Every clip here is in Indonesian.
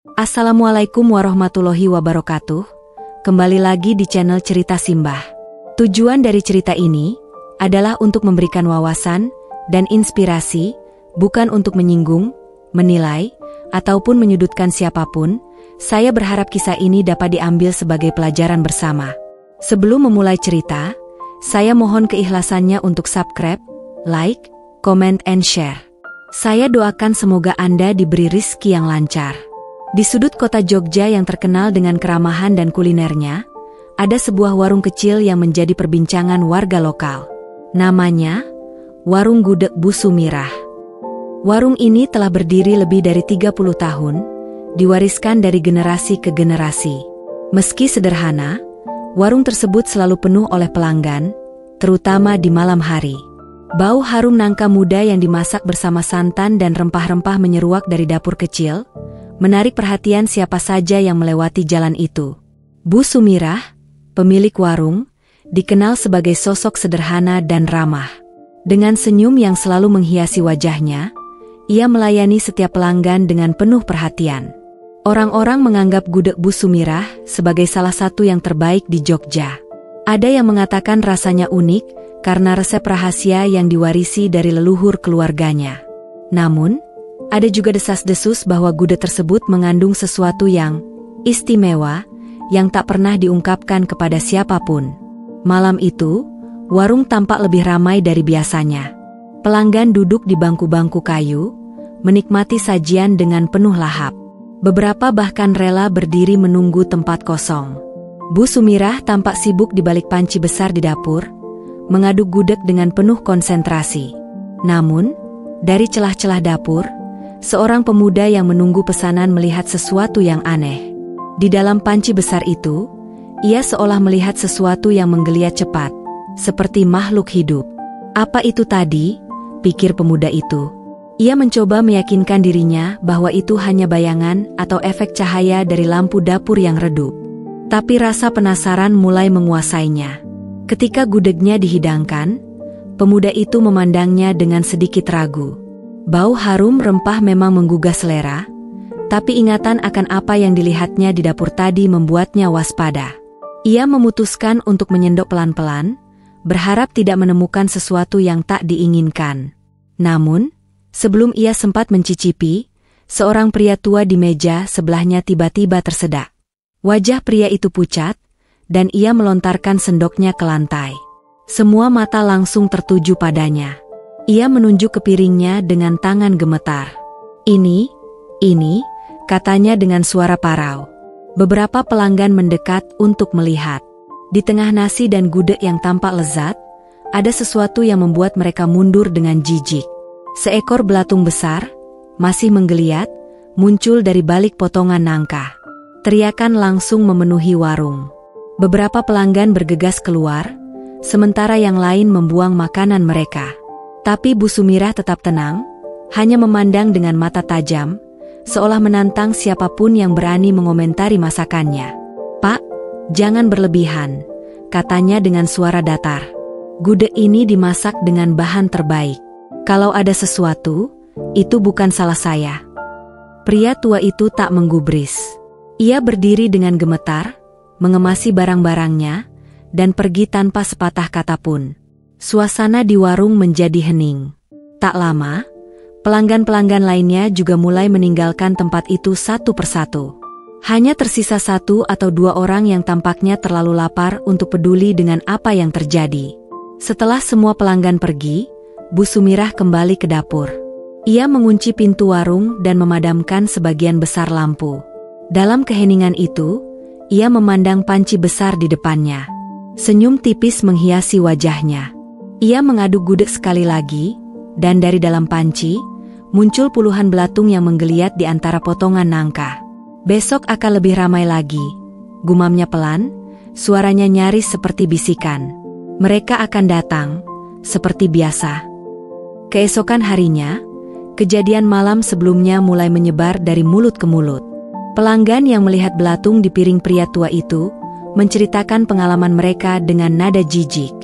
Assalamualaikum warahmatullahi wabarakatuh. Kembali lagi di channel Cerita Simbah. Tujuan dari cerita ini adalah untuk memberikan wawasan dan inspirasi, bukan untuk menyinggung, menilai, ataupun menyudutkan siapapun. Saya berharap kisah ini dapat diambil sebagai pelajaran bersama. Sebelum memulai cerita, saya mohon keikhlasannya untuk subscribe, like, comment, and share. Saya doakan semoga Anda diberi rizki yang lancar. Di sudut kota Jogja yang terkenal dengan keramahan dan kulinernya, ada sebuah warung kecil yang menjadi perbincangan warga lokal. Namanya, Warung Gudeg Bu Sumirah. Warung ini telah berdiri lebih dari 30 tahun, diwariskan dari generasi ke generasi. Meski sederhana, warung tersebut selalu penuh oleh pelanggan, terutama di malam hari. Bau harum nangka muda yang dimasak bersama santan dan rempah-rempah menyeruak dari dapur kecil, menarik perhatian siapa saja yang melewati jalan itu. Bu Sumirah, pemilik warung, dikenal sebagai sosok sederhana dan ramah. Dengan senyum yang selalu menghiasi wajahnya, ia melayani setiap pelanggan dengan penuh perhatian. Orang-orang menganggap gudeg Bu Sumirah sebagai salah satu yang terbaik di Jogja. Ada yang mengatakan rasanya unik, karena resep rahasia yang diwarisi dari leluhur keluarganya. Namun, ada juga desas-desus bahwa gudeg tersebut mengandung sesuatu yang istimewa, yang tak pernah diungkapkan kepada siapapun. Malam itu, warung tampak lebih ramai dari biasanya. Pelanggan duduk di bangku-bangku kayu, menikmati sajian dengan penuh lahap. Beberapa bahkan rela berdiri menunggu tempat kosong. Bu Sumirah tampak sibuk di balik panci besar di dapur, mengaduk gudeg dengan penuh konsentrasi. Namun, dari celah-celah dapur, seorang pemuda yang menunggu pesanan melihat sesuatu yang aneh. Di dalam panci besar itu, ia seolah melihat sesuatu yang menggeliat cepat, seperti makhluk hidup. Apa itu tadi? Pikir pemuda itu. Ia mencoba meyakinkan dirinya bahwa itu hanya bayangan atau efek cahaya dari lampu dapur yang redup. Tapi rasa penasaran mulai menguasainya. Ketika gudegnya dihidangkan, pemuda itu memandangnya dengan sedikit ragu. Bau harum rempah memang menggugah selera, tapi ingatan akan apa yang dilihatnya di dapur tadi membuatnya waspada. Ia memutuskan untuk menyendok pelan-pelan, berharap tidak menemukan sesuatu yang tak diinginkan. Namun, sebelum ia sempat mencicipi, seorang pria tua di meja sebelahnya tiba-tiba tersedak. Wajah pria itu pucat, dan ia melontarkan sendoknya ke lantai. Semua mata langsung tertuju padanya. Ia menunjuk ke piringnya dengan tangan gemetar. Ini, katanya dengan suara parau. Beberapa pelanggan mendekat untuk melihat. Di tengah nasi dan gudeg yang tampak lezat, ada sesuatu yang membuat mereka mundur dengan jijik. Seekor belatung besar, masih menggeliat, muncul dari balik potongan nangka. Teriakan langsung memenuhi warung. Beberapa pelanggan bergegas keluar, sementara yang lain membuang makanan mereka. Tapi Bu Sumirah tetap tenang, hanya memandang dengan mata tajam, seolah menantang siapapun yang berani mengomentari masakannya. "Pak, jangan berlebihan," katanya dengan suara datar. "Gudeg ini dimasak dengan bahan terbaik. Kalau ada sesuatu, itu bukan salah saya." Pria tua itu tak menggubris. Ia berdiri dengan gemetar, mengemasi barang-barangnya, dan pergi tanpa sepatah kata pun. Suasana di warung menjadi hening. Tak lama, pelanggan-pelanggan lainnya juga mulai meninggalkan tempat itu satu persatu. Hanya tersisa satu atau dua orang yang tampaknya terlalu lapar untuk peduli dengan apa yang terjadi. Setelah semua pelanggan pergi, Bu Sumirah kembali ke dapur. Ia mengunci pintu warung dan memadamkan sebagian besar lampu. Dalam keheningan itu, ia memandang panci besar di depannya. Senyum tipis menghiasi wajahnya. Ia mengaduk gudeg sekali lagi, dan dari dalam panci, muncul puluhan belatung yang menggeliat di antara potongan nangka. "Besok akan lebih ramai lagi," gumamnya pelan, suaranya nyaris seperti bisikan. "Mereka akan datang, seperti biasa." Keesokan harinya, kejadian malam sebelumnya mulai menyebar dari mulut ke mulut. Pelanggan yang melihat belatung di piring pria tua itu, menceritakan pengalaman mereka dengan nada jijik.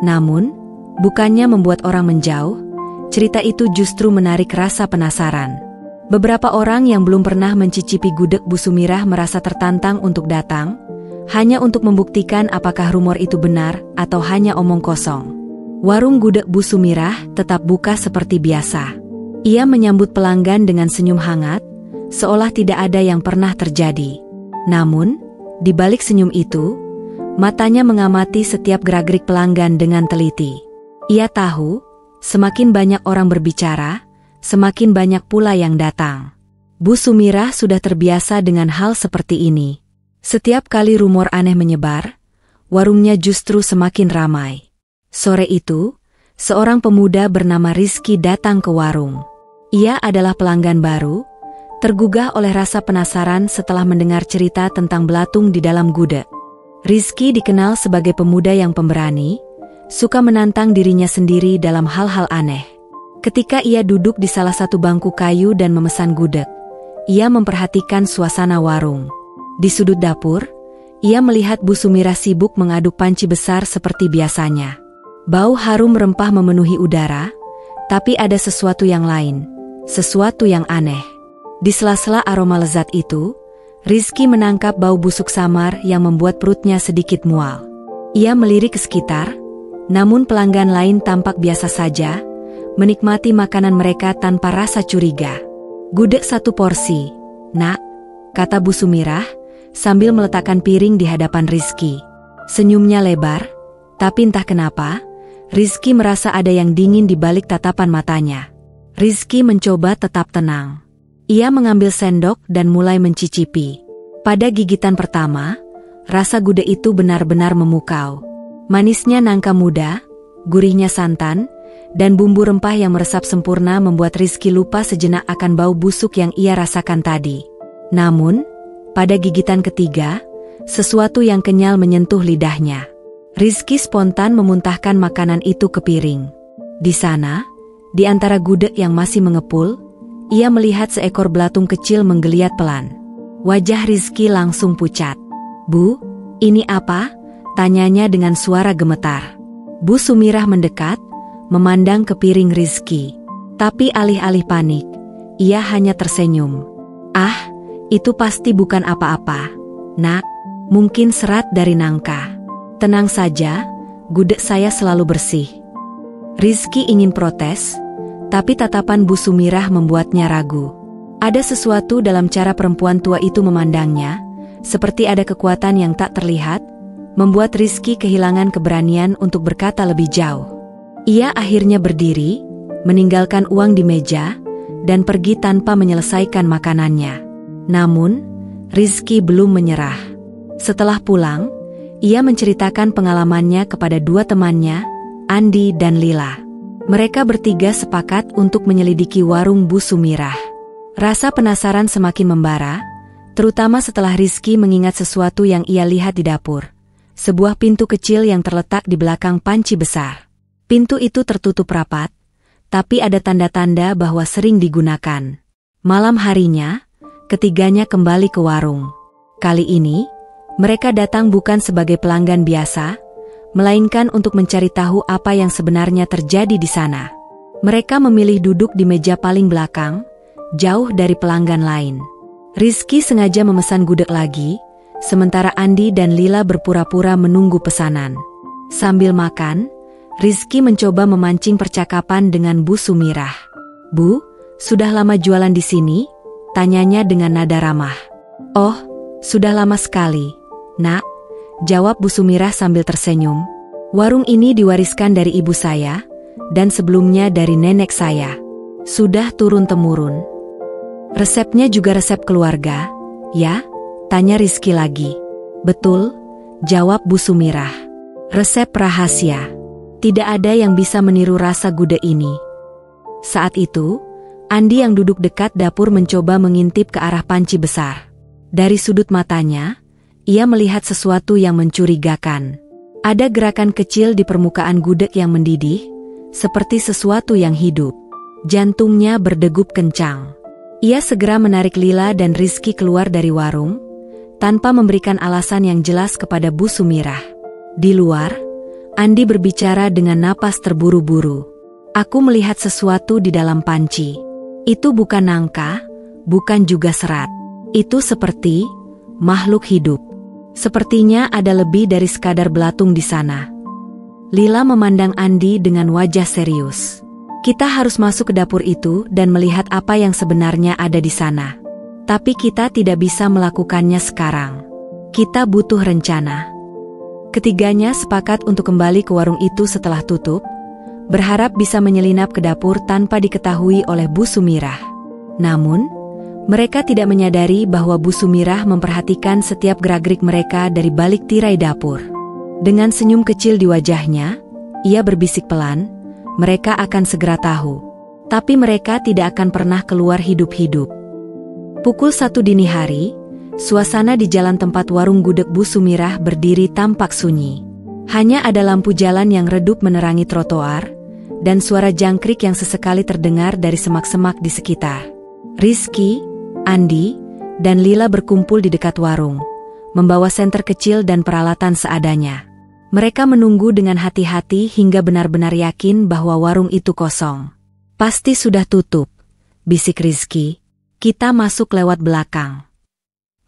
Namun, bukannya membuat orang menjauh, cerita itu justru menarik rasa penasaran. Beberapa orang yang belum pernah mencicipi gudeg Bu Sumirah merasa tertantang untuk datang, hanya untuk membuktikan apakah rumor itu benar atau hanya omong kosong. Warung gudeg Bu Sumirah tetap buka seperti biasa. Ia menyambut pelanggan dengan senyum hangat, seolah tidak ada yang pernah terjadi. Namun, di balik senyum itu, matanya mengamati setiap gerak-gerik pelanggan dengan teliti. Ia tahu, semakin banyak orang berbicara, semakin banyak pula yang datang. Bu Sumirah sudah terbiasa dengan hal seperti ini. Setiap kali rumor aneh menyebar, warungnya justru semakin ramai. Sore itu, seorang pemuda bernama Rizky datang ke warung. Ia adalah pelanggan baru, tergugah oleh rasa penasaran setelah mendengar cerita tentang belatung di dalam gudeg. Rizky dikenal sebagai pemuda yang pemberani, suka menantang dirinya sendiri dalam hal-hal aneh. Ketika ia duduk di salah satu bangku kayu dan memesan gudeg, ia memperhatikan suasana warung. Di sudut dapur, ia melihat Bu Sumirah sibuk mengaduk panci besar seperti biasanya. Bau harum rempah memenuhi udara, tapi ada sesuatu yang lain, sesuatu yang aneh. Di sela-sela aroma lezat itu, Rizky menangkap bau busuk samar yang membuat perutnya sedikit mual. Ia melirik ke sekitar, namun pelanggan lain tampak biasa saja, menikmati makanan mereka tanpa rasa curiga. "Gudeg 1 porsi, Nak," kata Bu Sumirah, sambil meletakkan piring di hadapan Rizky. Senyumnya lebar, tapi entah kenapa, Rizky merasa ada yang dingin di balik tatapan matanya. Rizky mencoba tetap tenang. Ia mengambil sendok dan mulai mencicipi. Pada gigitan pertama, rasa gudeg itu benar-benar memukau. Manisnya nangka muda, gurihnya santan, dan bumbu rempah yang meresap sempurna membuat Rizky lupa sejenak akan bau busuk yang ia rasakan tadi. Namun, pada gigitan ketiga, sesuatu yang kenyal menyentuh lidahnya. Rizky spontan memuntahkan makanan itu ke piring. Di sana, di antara gudeg yang masih mengepul, ia melihat seekor belatung kecil menggeliat pelan. Wajah Rizky langsung pucat. "Bu, ini apa?" tanyanya dengan suara gemetar. Bu Sumirah mendekat, memandang ke piring Rizky. Tapi alih-alih panik, ia hanya tersenyum. "Ah, itu pasti bukan apa-apa, Nak. Mungkin serat dari nangka. Tenang saja, gudeg saya selalu bersih." Rizky ingin protes, tapi tatapan Bu Sumirah membuatnya ragu. Ada sesuatu dalam cara perempuan tua itu memandangnya, seperti ada kekuatan yang tak terlihat, membuat Rizky kehilangan keberanian untuk berkata lebih jauh. Ia akhirnya berdiri, meninggalkan uang di meja, dan pergi tanpa menyelesaikan makanannya. Namun, Rizky belum menyerah. Setelah pulang, ia menceritakan pengalamannya kepada 2 temannya, Andi dan Lila. Mereka bertiga sepakat untuk menyelidiki warung Bu Sumirah. Rasa penasaran semakin membara, terutama setelah Rizky mengingat sesuatu yang ia lihat di dapur. Sebuah pintu kecil yang terletak di belakang panci besar. Pintu itu tertutup rapat, tapi ada tanda-tanda bahwa sering digunakan. Malam harinya, ketiganya kembali ke warung. Kali ini, mereka datang bukan sebagai pelanggan biasa, melainkan untuk mencari tahu apa yang sebenarnya terjadi di sana. Mereka memilih duduk di meja paling belakang, jauh dari pelanggan lain. Rizky sengaja memesan gudeg lagi, sementara Andi dan Lila berpura-pura menunggu pesanan. Sambil makan, Rizky mencoba memancing percakapan dengan Bu Sumirah. "Bu, sudah lama jualan di sini?" tanyanya dengan nada ramah. "Oh, sudah lama sekali, Nak," jawab Bu Sumirah sambil tersenyum. "Warung ini diwariskan dari ibu saya, dan sebelumnya dari nenek saya. Sudah turun-temurun." "Resepnya juga resep keluarga, ya?" tanya Rizky lagi. "Betul," jawab Bu Sumirah. "Resep rahasia. Tidak ada yang bisa meniru rasa gudeg ini." Saat itu, Andi yang duduk dekat dapur mencoba mengintip ke arah panci besar. Dari sudut matanya, ia melihat sesuatu yang mencurigakan. Ada gerakan kecil di permukaan gudeg yang mendidih, seperti sesuatu yang hidup. Jantungnya berdegup kencang. Ia segera menarik Lila dan Rizky keluar dari warung, tanpa memberikan alasan yang jelas kepada Bu Sumirah. Di luar, Andi berbicara dengan napas terburu-buru. "Aku melihat sesuatu di dalam panci. Itu bukan nangka, bukan juga serat. Itu seperti makhluk hidup. Sepertinya ada lebih dari sekadar belatung di sana. Lila memandang Andi dengan wajah serius. Kita harus masuk ke dapur itu dan melihat apa yang sebenarnya ada di sana. Tapi kita tidak bisa melakukannya sekarang. Kita butuh rencana. Ketiganya sepakat untuk kembali ke warung itu setelah tutup, berharap bisa menyelinap ke dapur tanpa diketahui oleh Bu Sumirah. Namun, mereka tidak menyadari bahwa Bu Sumirah memperhatikan setiap gerak-gerik mereka dari balik tirai dapur. Dengan senyum kecil di wajahnya, ia berbisik pelan, mereka akan segera tahu. Tapi mereka tidak akan pernah keluar hidup-hidup. Pukul 1 dini hari, suasana di jalan tempat warung gudeg Bu Sumirah berdiri tampak sunyi. Hanya ada lampu jalan yang redup menerangi trotoar, dan suara jangkrik yang sesekali terdengar dari semak-semak di sekitar. Rizky, Andi, dan Lila berkumpul di dekat warung, membawa senter kecil dan peralatan seadanya. Mereka menunggu dengan hati-hati hingga benar-benar yakin bahwa warung itu kosong. Pasti sudah tutup, bisik Rizky. Kita masuk lewat belakang.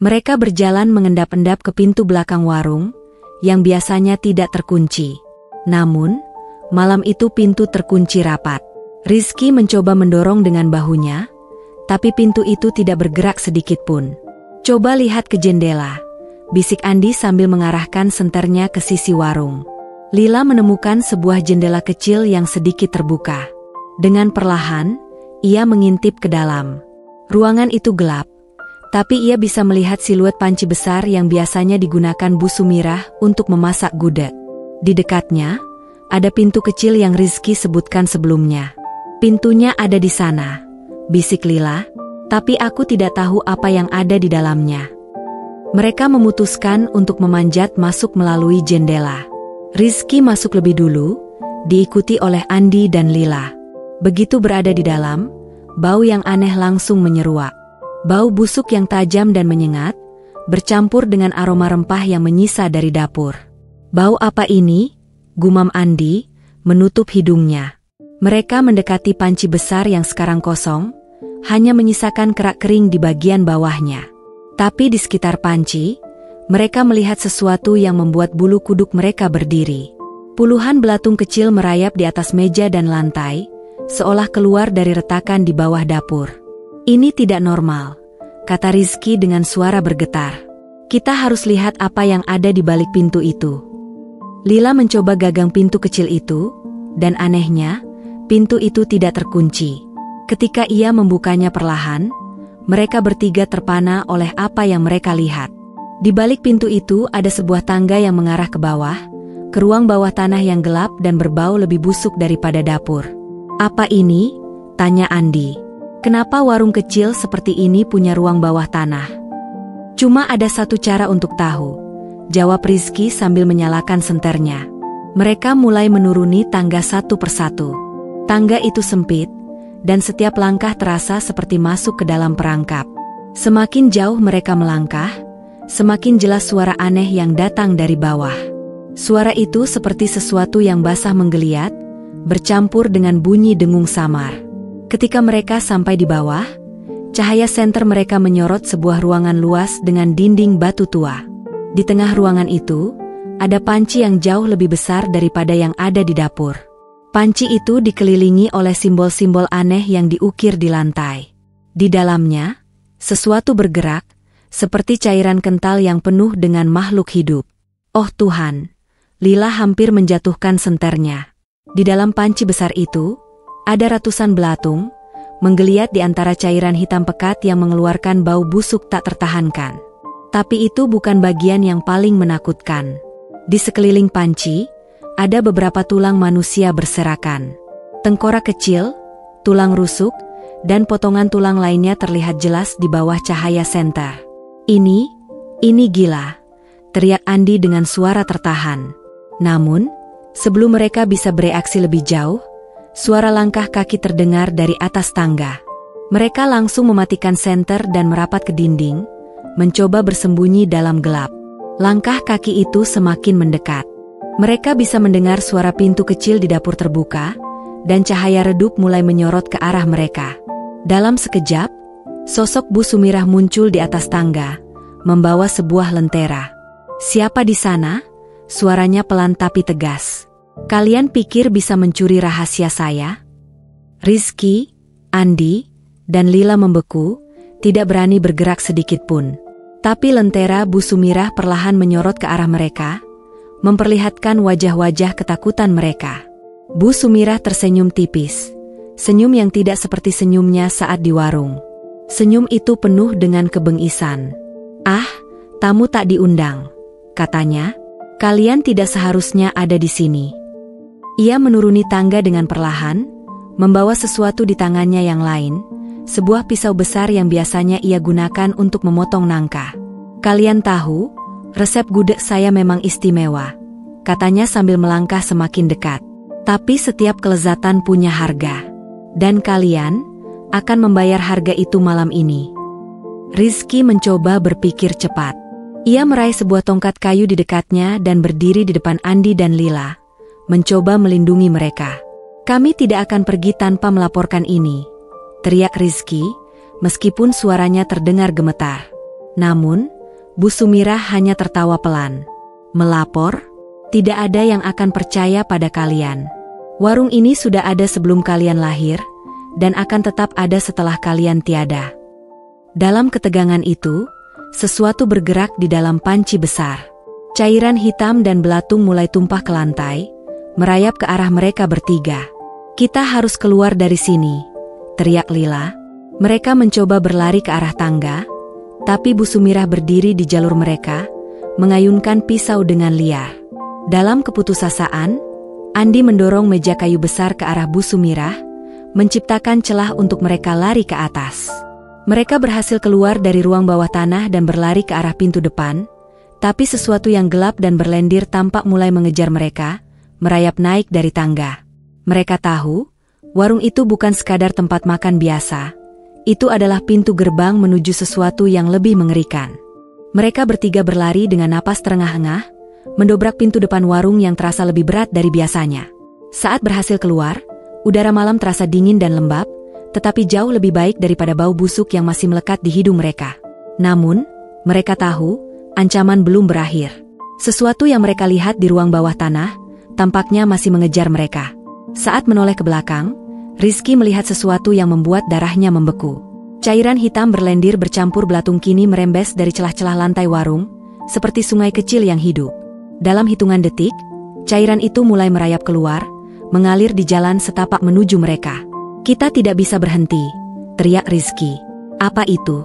Mereka berjalan mengendap-endap ke pintu belakang warung, yang biasanya tidak terkunci. Namun, malam itu pintu terkunci rapat. Rizky mencoba mendorong dengan bahunya, tapi pintu itu tidak bergerak sedikit pun. Coba lihat ke jendela, bisik Andi sambil mengarahkan senternya ke sisi warung. Lila menemukan sebuah jendela kecil yang sedikit terbuka. Dengan perlahan, ia mengintip ke dalam. Ruangan itu gelap, tapi ia bisa melihat siluet panci besar yang biasanya digunakan Bu Sumirah untuk memasak gudeg. Di dekatnya, ada pintu kecil yang Rizky sebutkan sebelumnya. Pintunya ada di sana, bisik Lila, tapi aku tidak tahu apa yang ada di dalamnya. Mereka memutuskan untuk memanjat masuk melalui jendela. Rizky masuk lebih dulu, diikuti oleh Andi dan Lila. Begitu berada di dalam, bau yang aneh langsung menyeruak. Bau busuk yang tajam dan menyengat, bercampur dengan aroma rempah yang menyisa dari dapur. Bau apa ini? Gumam Andi, menutup hidungnya. Mereka mendekati panci besar yang sekarang kosong, hanya menyisakan kerak kering di bagian bawahnya. Tapi di sekitar panci, mereka melihat sesuatu yang membuat bulu kuduk mereka berdiri. Puluhan belatung kecil merayap di atas meja dan lantai, seolah keluar dari retakan di bawah dapur. Ini tidak normal, kata Rizky dengan suara bergetar. Kita harus lihat apa yang ada di balik pintu itu. Lila mencoba gagang pintu kecil itu, dan anehnya, pintu itu tidak terkunci. Ketika ia membukanya perlahan, mereka bertiga terpana oleh apa yang mereka lihat. Di balik pintu itu ada sebuah tangga yang mengarah ke bawah, ke ruang bawah tanah yang gelap dan berbau lebih busuk daripada dapur. Apa ini? Tanya Andi. Kenapa warung kecil seperti ini punya ruang bawah tanah? Cuma ada satu cara untuk tahu, jawab Rizky sambil menyalakan senternya. Mereka mulai menuruni tangga satu persatu. Tangga itu sempit, dan setiap langkah terasa seperti masuk ke dalam perangkap. Semakin jauh mereka melangkah, semakin jelas suara aneh yang datang dari bawah. Suara itu seperti sesuatu yang basah menggeliat, bercampur dengan bunyi dengung samar. Ketika mereka sampai di bawah, cahaya senter mereka menyorot sebuah ruangan luas dengan dinding batu tua. Di tengah ruangan itu, ada panci yang jauh lebih besar daripada yang ada di dapur. Panci itu dikelilingi oleh simbol-simbol aneh yang diukir di lantai. Di dalamnya, sesuatu bergerak, seperti cairan kental yang penuh dengan makhluk hidup. Oh Tuhan! Lila hampir menjatuhkan senternya. Di dalam panci besar itu, ada ratusan belatung, menggeliat di antara cairan hitam pekat yang mengeluarkan bau busuk tak tertahankan. Tapi itu bukan bagian yang paling menakutkan. Di sekeliling panci, ada beberapa tulang manusia berserakan. Tengkorak kecil, tulang rusuk, dan potongan tulang lainnya terlihat jelas di bawah cahaya senter. Ini gila, teriak Andi dengan suara tertahan. Namun, sebelum mereka bisa bereaksi lebih jauh, suara langkah kaki terdengar dari atas tangga. Mereka langsung mematikan senter dan merapat ke dinding, mencoba bersembunyi dalam gelap. Langkah kaki itu semakin mendekat. Mereka bisa mendengar suara pintu kecil di dapur terbuka, dan cahaya redup mulai menyorot ke arah mereka. Dalam sekejap, Sosok Bu Sumirah muncul di atas tangga, membawa sebuah lentera. "Siapa di sana?" Suaranya pelan tapi tegas. "Kalian pikir bisa mencuri rahasia saya?" Rizky, Andi, dan Lila membeku, tidak berani bergerak sedikit pun. Tapi lentera Bu Sumirah perlahan menyorot ke arah mereka, memperlihatkan wajah-wajah ketakutan mereka. Bu Sumirah tersenyum tipis, senyum yang tidak seperti senyumnya saat di warung. Senyum itu penuh dengan kebengisan. "Ah, tamu tak diundang," katanya. "Kalian tidak seharusnya ada di sini." Ia menuruni tangga dengan perlahan, membawa sesuatu di tangannya yang lain, sebuah pisau besar yang biasanya ia gunakan untuk memotong nangka. "Kalian tahu, resep gudeg saya memang istimewa," katanya sambil melangkah semakin dekat. "Tapi setiap kelezatan punya harga. Dan kalian akan membayar harga itu malam ini." Rizky mencoba berpikir cepat. Ia meraih sebuah tongkat kayu di dekatnya dan berdiri di depan Andi dan Lila, mencoba melindungi mereka. "Kami tidak akan pergi tanpa melaporkan ini," teriak Rizky, meskipun suaranya terdengar gemetar. Namun, Bu Sumirah hanya tertawa pelan. "Melapor? Tidak ada yang akan percaya pada kalian. Warung ini sudah ada sebelum kalian lahir, dan akan tetap ada setelah kalian tiada." Dalam ketegangan itu, sesuatu bergerak di dalam panci besar. Cairan hitam dan belatung mulai tumpah ke lantai, merayap ke arah mereka bertiga. "Kita harus keluar dari sini," teriak Lila. Mereka mencoba berlari ke arah tangga, tapi Bu Sumirah berdiri di jalur mereka, mengayunkan pisau dengan liar. Dalam keputusasaan, Andi mendorong meja kayu besar ke arah Bu Sumirah, menciptakan celah untuk mereka lari ke atas. Mereka berhasil keluar dari ruang bawah tanah dan berlari ke arah pintu depan, tapi sesuatu yang gelap dan berlendir tampak mulai mengejar mereka, merayap naik dari tangga. Mereka tahu, warung itu bukan sekadar tempat makan biasa. Itu adalah pintu gerbang menuju sesuatu yang lebih mengerikan. Mereka bertiga berlari dengan napas terengah-engah, mendobrak pintu depan warung yang terasa lebih berat dari biasanya. Saat berhasil keluar, udara malam terasa dingin dan lembab, tetapi jauh lebih baik daripada bau busuk yang masih melekat di hidung mereka. Namun, mereka tahu, ancaman belum berakhir. Sesuatu yang mereka lihat di ruang bawah tanah, tampaknya masih mengejar mereka. Saat menoleh ke belakang, Rizky melihat sesuatu yang membuat darahnya membeku. Cairan hitam berlendir bercampur belatung kini merembes dari celah-celah lantai warung, seperti sungai kecil yang hidup. Dalam hitungan detik, cairan itu mulai merayap keluar, mengalir di jalan setapak menuju mereka. "Kita tidak bisa berhenti," teriak Rizky. "Apa itu?"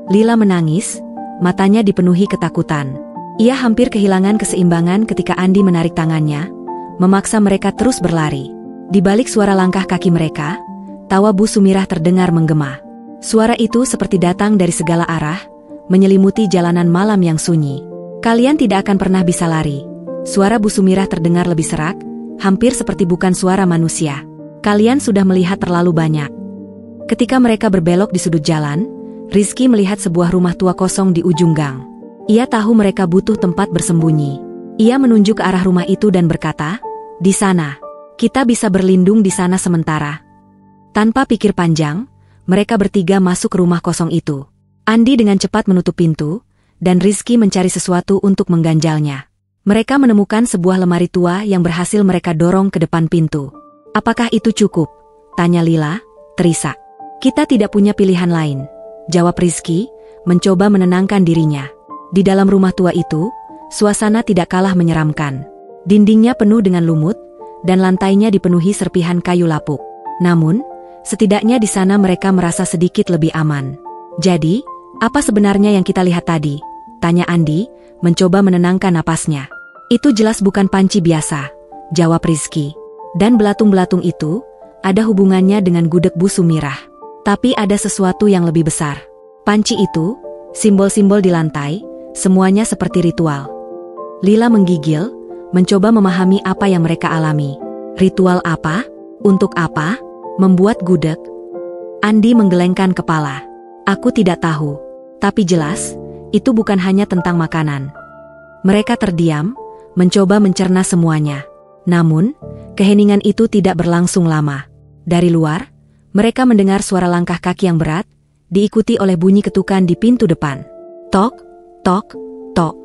Lila menangis, matanya dipenuhi ketakutan. Ia hampir kehilangan keseimbangan ketika Andi menarik tangannya, memaksa mereka terus berlari. Di balik suara langkah kaki mereka, tawa Bu Sumirah terdengar menggema. Suara itu seperti datang dari segala arah, menyelimuti jalanan malam yang sunyi. "Kalian tidak akan pernah bisa lari." Suara Bu Sumirah terdengar lebih serak, hampir seperti bukan suara manusia. "Kalian sudah melihat terlalu banyak." Ketika mereka berbelok di sudut jalan, Rizky melihat sebuah rumah tua kosong di ujung gang. Ia tahu mereka butuh tempat bersembunyi. Ia menunjuk ke arah rumah itu dan berkata, "Di sana. Kita bisa berlindung di sana sementara." Tanpa pikir panjang, mereka bertiga masuk ke rumah kosong itu. Andi dengan cepat menutup pintu, dan Rizky mencari sesuatu untuk mengganjalnya. Mereka menemukan sebuah lemari tua yang berhasil mereka dorong ke depan pintu. "Apakah itu cukup?" tanya Lila, terisak. "Kita tidak punya pilihan lain," jawab Rizky, mencoba menenangkan dirinya. Di dalam rumah tua itu, suasana tidak kalah menyeramkan. Dindingnya penuh dengan lumut, dan lantainya dipenuhi serpihan kayu lapuk. Namun, setidaknya di sana mereka merasa sedikit lebih aman. "Jadi, apa sebenarnya yang kita lihat tadi?" tanya Andi, mencoba menenangkan napasnya. "Itu jelas bukan panci biasa," jawab Rizky. "Dan belatung-belatung itu, ada hubungannya dengan gudeg Bu Sumirah. Tapi ada sesuatu yang lebih besar. Panci itu, simbol-simbol di lantai, semuanya seperti ritual." Lila menggigil, mencoba memahami apa yang mereka alami. "Ritual apa? Untuk apa? Membuat gudeg?" Andi menggelengkan kepala. "Aku tidak tahu. Tapi jelas, itu bukan hanya tentang makanan." Mereka terdiam, mencoba mencerna semuanya. Namun, keheningan itu tidak berlangsung lama. Dari luar, mereka mendengar suara langkah kaki yang berat, diikuti oleh bunyi ketukan di pintu depan. Tok, tok, tok.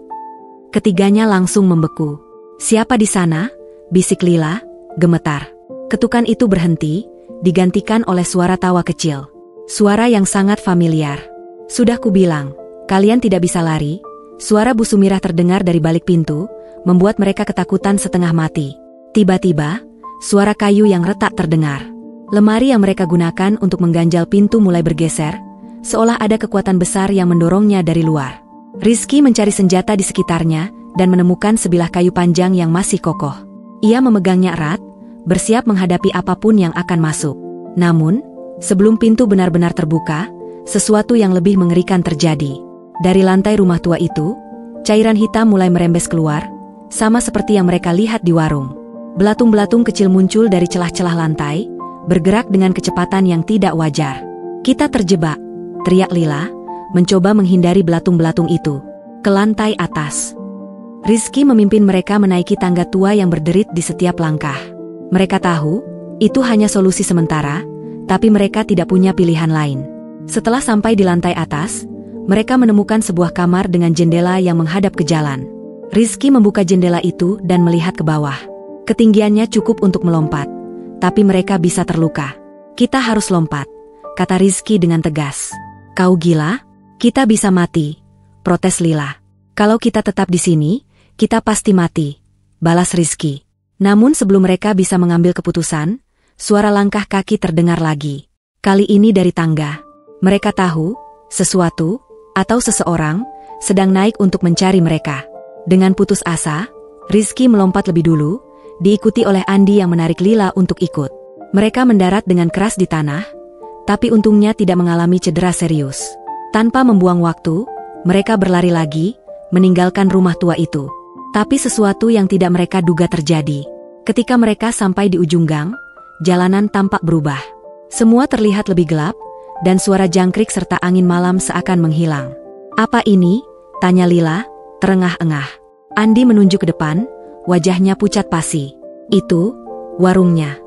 Ketiganya langsung membeku. "Siapa di sana?" bisik Lila, gemetar. Ketukan itu berhenti, digantikan oleh suara tawa kecil. Suara yang sangat familiar. "Sudah kubilang, kalian tidak bisa lari." Suara Bu Sumirah terdengar dari balik pintu, membuat mereka ketakutan setengah mati. Tiba-tiba, suara kayu yang retak terdengar. Lemari yang mereka gunakan untuk mengganjal pintu mulai bergeser, seolah ada kekuatan besar yang mendorongnya dari luar. Rizky mencari senjata di sekitarnya dan menemukan sebilah kayu panjang yang masih kokoh. Ia memegangnya erat, bersiap menghadapi apapun yang akan masuk. Namun, sebelum pintu benar-benar terbuka, sesuatu yang lebih mengerikan terjadi. Dari lantai rumah tua itu, cairan hitam mulai merembes keluar, sama seperti yang mereka lihat di warung. Belatung-belatung kecil muncul dari celah-celah lantai, bergerak dengan kecepatan yang tidak wajar. "Kita terjebak," teriak Lila, mencoba menghindari belatung-belatung itu. Ke lantai atas. Rizky memimpin mereka menaiki tangga tua yang berderit di setiap langkah. Mereka tahu, itu hanya solusi sementara, tapi mereka tidak punya pilihan lain. Setelah sampai di lantai atas, mereka menemukan sebuah kamar dengan jendela yang menghadap ke jalan. Rizky membuka jendela itu dan melihat ke bawah. Ketinggiannya cukup untuk melompat, tapi mereka bisa terluka. "Kita harus lompat," kata Rizky dengan tegas. "Kau gila? Kita bisa mati," protes Lila. "Kalau kita tetap di sini, kita pasti mati," balas Rizky. Namun sebelum mereka bisa mengambil keputusan, suara langkah kaki terdengar lagi. Kali ini dari tangga. Mereka tahu, sesuatu, atau seseorang, sedang naik untuk mencari mereka. Dengan putus asa, Rizky melompat lebih dulu, diikuti oleh Andi yang menarik Lila untuk ikut. Mereka mendarat dengan keras di tanah, tapi untungnya tidak mengalami cedera serius. Tanpa membuang waktu, mereka berlari lagi, meninggalkan rumah tua itu. Tapi sesuatu yang tidak mereka duga terjadi. Ketika mereka sampai di ujung gang, jalanan tampak berubah. Semua terlihat lebih gelap, dan suara jangkrik serta angin malam seakan menghilang. "Apa ini?" tanya Lila, terengah-engah. Andi menunjuk ke depan, wajahnya pucat pasi. "Itu, warungnya."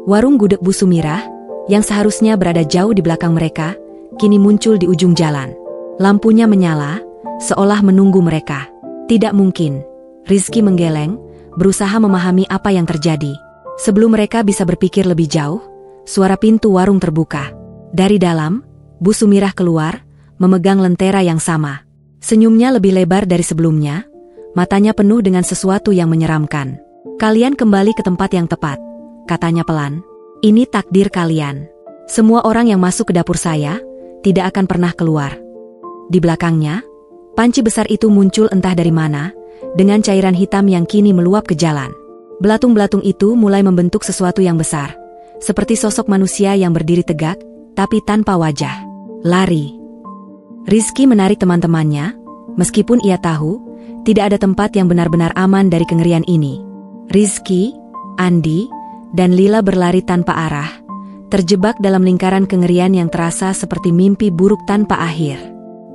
Warung gudeg Bu Sumirah, yang seharusnya berada jauh di belakang mereka, kini muncul di ujung jalan. Lampunya menyala, seolah menunggu mereka. "Tidak mungkin." Rizky menggeleng, berusaha memahami apa yang terjadi. Sebelum mereka bisa berpikir lebih jauh, suara pintu warung terbuka. Dari dalam, Bu Sumirah keluar, memegang lentera yang sama. Senyumnya lebih lebar dari sebelumnya, matanya penuh dengan sesuatu yang menyeramkan. "Kalian kembali ke tempat yang tepat," katanya pelan. "Ini takdir kalian. Semua orang yang masuk ke dapur saya, tidak akan pernah keluar." Di belakangnya, panci besar itu muncul entah dari mana, dengan cairan hitam yang kini meluap ke jalan. Belatung-belatung itu mulai membentuk sesuatu yang besar, seperti sosok manusia yang berdiri tegak, tapi tanpa wajah. "Lari." Rizky menarik teman-temannya, meskipun ia tahu, tidak ada tempat yang benar-benar aman dari kengerian ini. Rizky, Andi, dan Lila berlari tanpa arah, terjebak dalam lingkaran kengerian yang terasa seperti mimpi buruk tanpa akhir.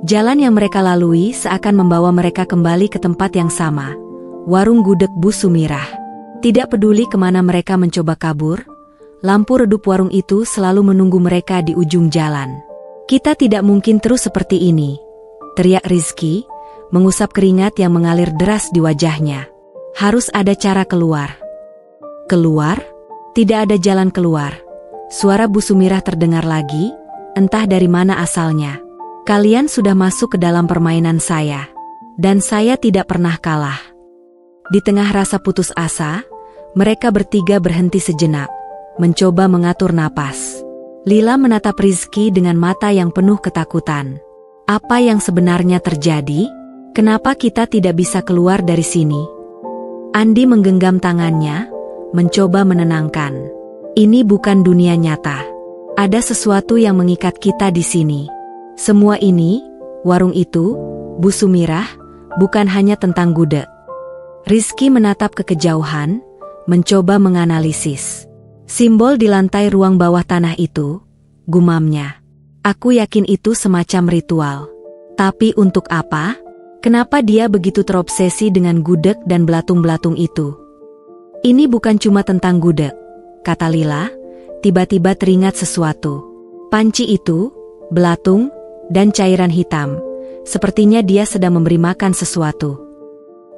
Jalan yang mereka lalui seakan membawa mereka kembali ke tempat yang sama, warung gudeg Bu Sumirah. Tidak peduli kemana mereka mencoba kabur, lampu redup warung itu selalu menunggu mereka di ujung jalan. "Kita tidak mungkin terus seperti ini," teriak Rizky, mengusap keringat yang mengalir deras di wajahnya. "Harus ada cara keluar." "Keluar? Tidak ada jalan keluar." Suara Bu Sumirah terdengar lagi, entah dari mana asalnya. "Kalian sudah masuk ke dalam permainan saya, dan saya tidak pernah kalah." Di tengah rasa putus asa, mereka bertiga berhenti sejenak, mencoba mengatur napas. Lila menatap Rizky dengan mata yang penuh ketakutan. "Apa yang sebenarnya terjadi? Kenapa kita tidak bisa keluar dari sini?" Andi menggenggam tangannya, mencoba menenangkan. "Ini bukan dunia nyata. Ada sesuatu yang mengikat kita di sini. Semua ini, warung itu, Bu Sumirah, bukan hanya tentang gudeg." Rizky menatap ke kejauhan, mencoba menganalisis. "Simbol di lantai ruang bawah tanah itu," gumamnya. "Aku yakin itu semacam ritual. Tapi untuk apa? Kenapa dia begitu terobsesi dengan gudeg dan belatung-belatung itu?" "Ini bukan cuma tentang gudeg," kata Lila, tiba-tiba teringat sesuatu. "Panci itu, belatung, dan cairan hitam. Sepertinya dia sedang memberi makan sesuatu.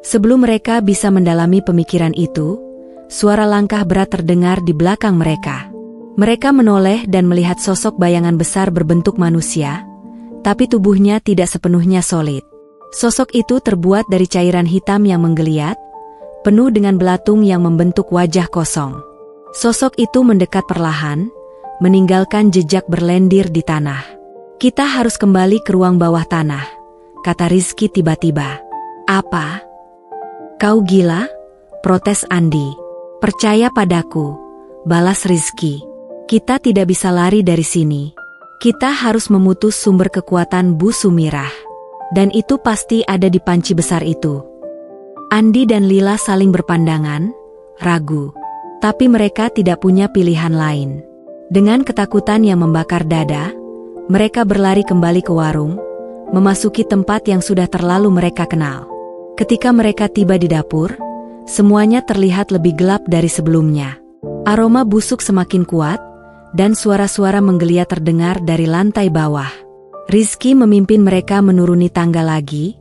Sebelum mereka bisa mendalami pemikiran itu, suara langkah berat terdengar di belakang mereka. Mereka menoleh dan melihat sosok bayangan besar berbentuk manusia, tapi tubuhnya tidak sepenuhnya solid. Sosok itu terbuat dari cairan hitam yang menggeliat, penuh dengan belatung yang membentuk wajah kosong. Sosok itu mendekat perlahan, meninggalkan jejak berlendir di tanah. "Kita harus kembali ke ruang bawah tanah," kata Rizky tiba-tiba. "Apa? Kau gila?" protes Andi. "Percaya padaku," balas Rizky. "Kita tidak bisa lari dari sini. Kita harus memutus sumber kekuatan Bu Sumirah. Dan itu pasti ada di panci besar itu." Andi dan Lila saling berpandangan, ragu. Tapi mereka tidak punya pilihan lain. Dengan ketakutan yang membakar dada, mereka berlari kembali ke warung, memasuki tempat yang sudah terlalu mereka kenal. Ketika mereka tiba di dapur, semuanya terlihat lebih gelap dari sebelumnya. Aroma busuk semakin kuat, dan suara-suara menggeliat terdengar dari lantai bawah. Rizky memimpin mereka menuruni tangga lagi,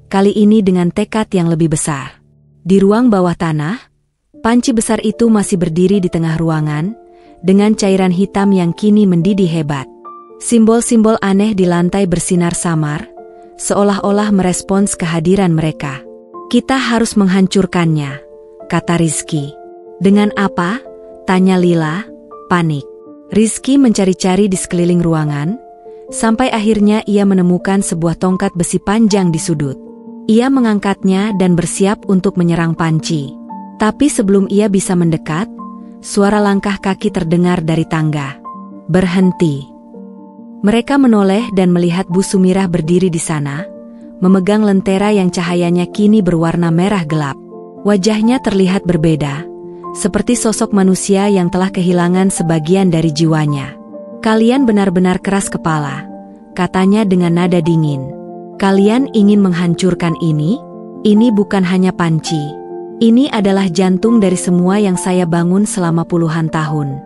kali ini dengan tekad yang lebih besar. Di ruang bawah tanah, panci besar itu masih berdiri di tengah ruangan, dengan cairan hitam yang kini mendidih hebat. Simbol-simbol aneh di lantai bersinar samar, seolah-olah merespons kehadiran mereka. "Kita harus menghancurkannya," kata Rizky. "Dengan apa?" tanya Lila, panik. Rizky mencari-cari di sekeliling ruangan, sampai akhirnya ia menemukan sebuah tongkat besi panjang di sudut. Ia mengangkatnya dan bersiap untuk menyerang panci. Tapi sebelum ia bisa mendekat, suara langkah kaki terdengar dari tangga. "Berhenti." Mereka menoleh dan melihat Bu Sumirah berdiri di sana, memegang lentera yang cahayanya kini berwarna merah gelap. Wajahnya terlihat berbeda, seperti sosok manusia yang telah kehilangan sebagian dari jiwanya. "Kalian benar-benar keras kepala," katanya dengan nada dingin. "Kalian ingin menghancurkan ini? Ini bukan hanya panci. Ini adalah jantung dari semua yang saya bangun selama puluhan tahun.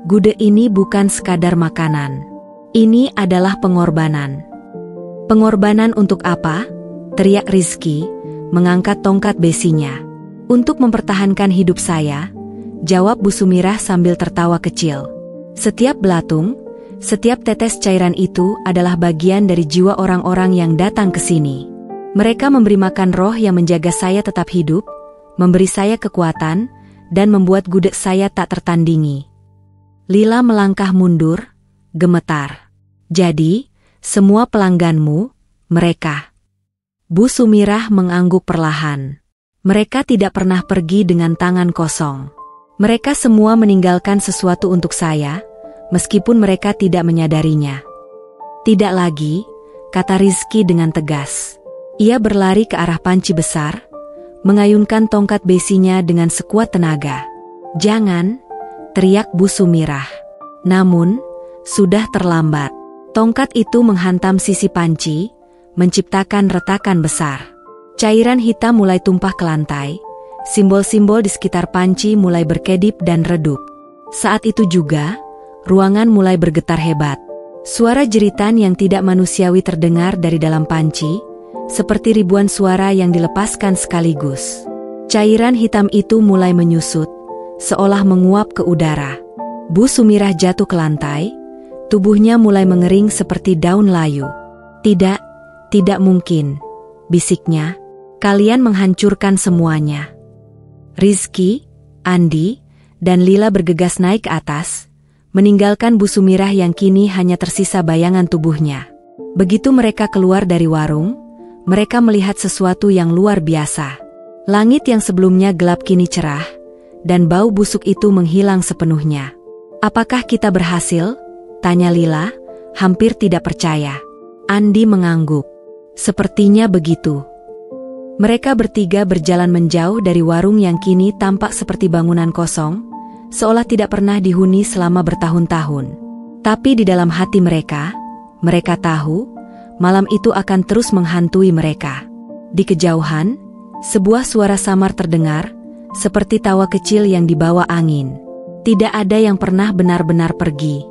Gude ini bukan sekadar makanan. Ini adalah pengorbanan." "Pengorbanan untuk apa?" teriak Rizky, mengangkat tongkat besinya. "Untuk mempertahankan hidup saya," jawab Bu Sumirah sambil tertawa kecil. "Setiap belatung, setiap tetes cairan itu adalah bagian dari jiwa orang-orang yang datang ke sini. Mereka memberi makan roh yang menjaga saya tetap hidup, memberi saya kekuatan, dan membuat gudeg saya tak tertandingi." Lila melangkah mundur, gemetar. "Jadi, semua pelangganmu, mereka?" Bu Sumirah mengangguk perlahan. "Mereka tidak pernah pergi dengan tangan kosong. Mereka semua meninggalkan sesuatu untuk saya, meskipun mereka tidak menyadarinya." "Tidak lagi," kata Rizky dengan tegas. Ia berlari ke arah panci besar, mengayunkan tongkat besinya dengan sekuat tenaga. "Jangan!" teriak Bu Sumirah. Namun, sudah terlambat. Tongkat itu menghantam sisi panci, menciptakan retakan besar. Cairan hitam mulai tumpah ke lantai, simbol-simbol di sekitar panci mulai berkedip dan redup. Saat itu juga, ruangan mulai bergetar hebat. Suara jeritan yang tidak manusiawi terdengar dari dalam panci, seperti ribuan suara yang dilepaskan sekaligus. Cairan hitam itu mulai menyusut, seolah menguap ke udara. Bu Sumirah jatuh ke lantai, tubuhnya mulai mengering seperti daun layu. Tidak mungkin," bisiknya. "Kalian menghancurkan semuanya." Rizky, Andi, dan Lila bergegas naik ke atas, meninggalkan Bu Sumirah yang kini hanya tersisa bayangan tubuhnya. Begitu mereka keluar dari warung, mereka melihat sesuatu yang luar biasa. Langit yang sebelumnya gelap kini cerah, dan bau busuk itu menghilang sepenuhnya. "Apakah kita berhasil?" tanya Lila, hampir tidak percaya. Andi mengangguk. "Sepertinya begitu." Mereka bertiga berjalan menjauh dari warung yang kini tampak seperti bangunan kosong, seolah tidak pernah dihuni selama bertahun-tahun. Tapi di dalam hati mereka tahu, malam itu akan terus menghantui mereka. Di kejauhan, sebuah suara samar terdengar, seperti tawa kecil yang dibawa angin. Tidak ada yang pernah benar-benar pergi.